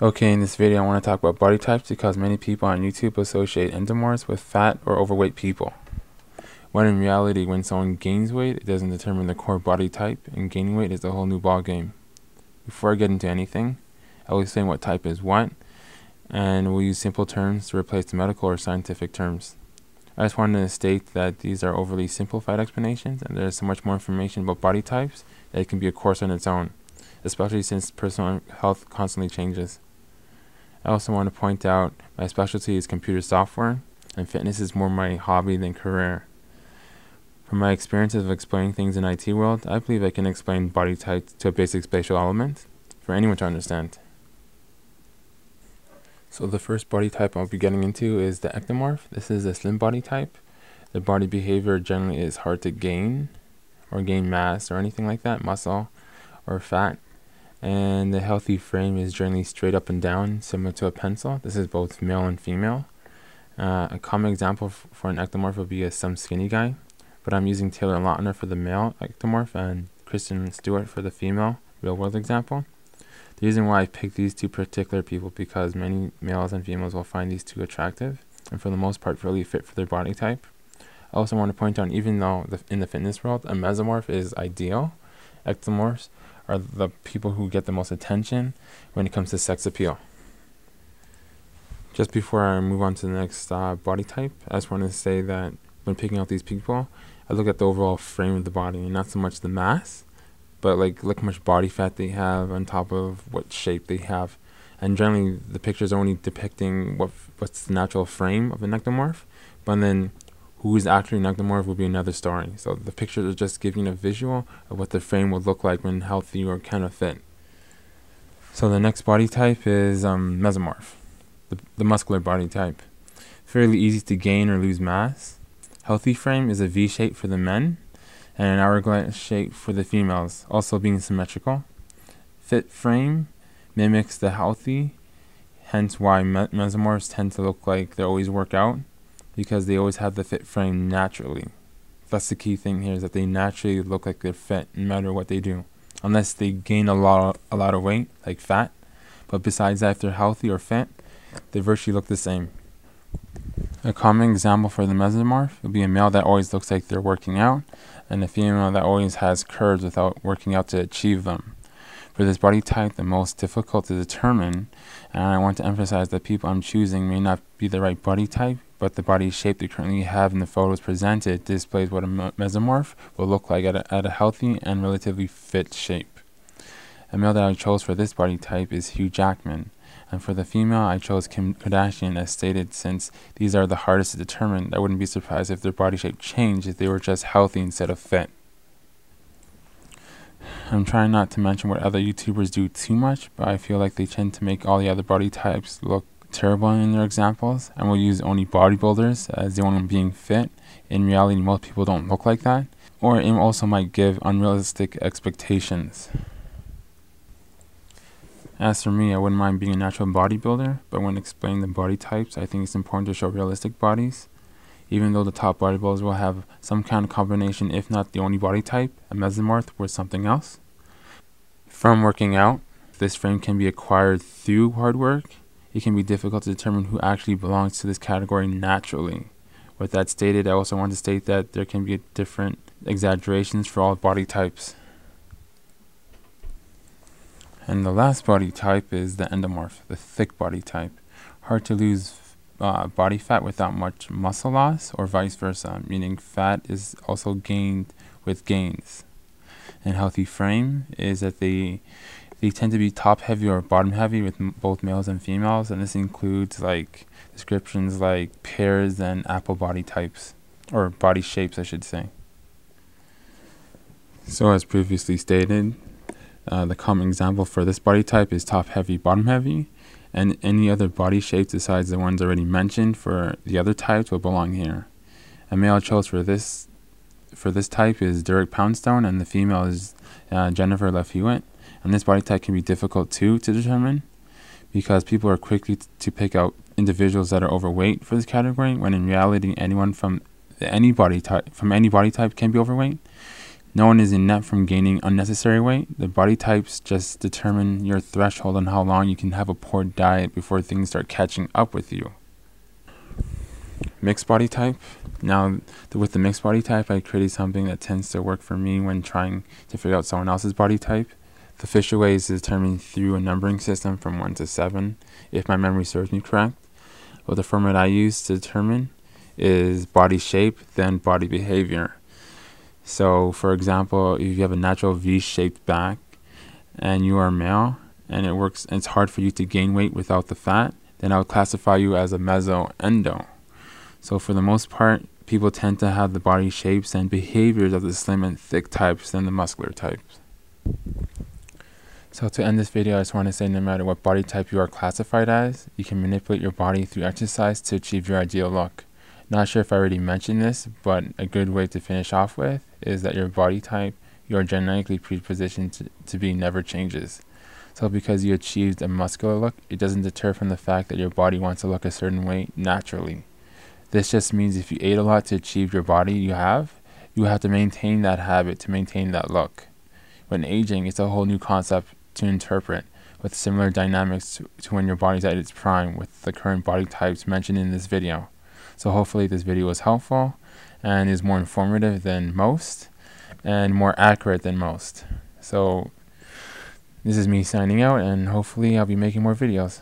Okay, in this video I want to talk about body types because many people on YouTube associate endomorphs with fat or overweight people. When in reality, when someone gains weight, it doesn't determine the core body type, and gaining weight is a whole new ball game. Before I get into anything, I will explain what type is what, and we'll use simple terms to replace the medical or scientific terms. I just wanted to state that these are overly simplified explanations, and there is so much more information about body types that it can be a course on its own, especially since personal health constantly changes. I also want to point out my specialty is computer software, and fitness is more my hobby than career. From my experiences of explaining things in IT world, I believe I can explain body types to a basic spatial element for anyone to understand. So the first body type I'll be getting into is the Ectomorph. This is a slim body type. The body behavior generally is hard to gain, or gain mass or anything like that, muscle or fat. And the healthy frame is generally straight up and down, similar to a pencil. This is both male and female. A common example for an ectomorph would be some skinny guy, but I'm using Taylor Lautner for the male ectomorph and Kristen Stewart for the female real-world example. The reason why I picked these two particular people because many males and females will find these two attractive, and for the most part really fit for their body type. I also want to point out, even though in the fitness world a mesomorph is ideal, ectomorphs are the people who get the most attention when it comes to sex appeal. Just before I move on to the next body type, I just want to say that when picking out these people, I look at the overall frame of the body and not so much the mass, but look how much body fat they have on top of what shape they have. And generally the pictures are only depicting what's the natural frame of an ectomorph, but then who is actually an ectomorph will be another story. So the pictures are just giving a visual of what the frame would look like when healthy or kind of fit. So the next body type is Mesomorph, the muscular body type. Fairly easy to gain or lose mass. Healthy frame is a V shape for the men, and an hourglass shape for the females, also being symmetrical. Fit frame mimics the healthy, hence why Mesomorphs tend to look like they always work out, because they always have the fit frame naturally. That's the key thing here, is that they naturally look like they're fit no matter what they do, unless they gain a lot of weight, like fat. But besides that, if they're healthy or fit, they virtually look the same. A common example for the mesomorph would be a male that always looks like they're working out, and a female that always has curves without working out to achieve them. For this body type, the most difficult to determine, and I want to emphasize that people I'm choosing may not be the right body type, but the body shape they currently have in the photos presented displays what a mesomorph will look like at a healthy and relatively fit shape. A male that I chose for this body type is Hugh Jackman, and for the female I chose Kim Kardashian as stated, since these are the hardest to determine. I wouldn't be surprised if their body shape changed if they were just healthy instead of fit. I'm trying not to mention what other YouTubers do too much, but I feel like they tend to make all the other body types look terrible in their examples, and will use only bodybuilders as the only one being fit. In reality, most people don't look like that, or it also might give unrealistic expectations. As for me, I wouldn't mind being a natural bodybuilder, but when explaining the body types, I think it's important to show realistic bodies. Even though the top bodybuilders will have some kind of combination, if not the only body type, a mesomorph or something else. From working out, this frame can be acquired through hard work. It can be difficult to determine who actually belongs to this category naturally. With that stated, I also want to state that there can be different exaggerations for all body types. And the last body type is the endomorph, the thick body type. Hard to lose body fat without much muscle loss, or vice versa, meaning fat is also gained with gains. And healthy frame is that they tend to be top heavy or bottom heavy with both males and females, and this includes like descriptions like pears and apple body types, or body shapes I should say. So as previously stated, the common example for this body type is top heavy, bottom heavy, and any other body shapes besides the ones already mentioned for the other types will belong here. A male I chose for this type is Derek Poundstone, and the female is Jennifer Love Hewitt. And this body type can be difficult too to determine, because people are quickly to pick out individuals that are overweight for this category, when in reality anyone from any body type can be overweight. No one is inept from gaining unnecessary weight. The body types just determine your threshold on how long you can have a poor diet before things start catching up with you. Mixed body type. Now, with the mixed body type, I created something that tends to work for me when trying to figure out someone else's body type. The official way is determined through a numbering system from 1 to 7, if my memory serves me correct. Well, the format I use to determine is body shape, then body behavior. So, for example, if you have a natural V-shaped back and you are male, and it's hard for you to gain weight without the fat, then I would classify you as a meso-endo. So for the most part, people tend to have the body shapes and behaviors of the slim and thick types than the muscular types. So to end this video, I just want to say no matter what body type you are classified as, you can manipulate your body through exercise to achieve your ideal look. Not sure if I already mentioned this, but a good way to finish off with is that your body type, you are genetically predispositioned to be never changes. So because you achieved a muscular look, it doesn't deter from the fact that your body wants to look a certain way naturally. This just means if you ate a lot to achieve your body you have to maintain that habit to maintain that look. When aging, it's a whole new concept to interpret, with similar dynamics to when your body's at its prime with the current body types mentioned in this video. So hopefully this video was helpful and is more informative than most and more accurate than most. So this is me signing out, and hopefully I'll be making more videos.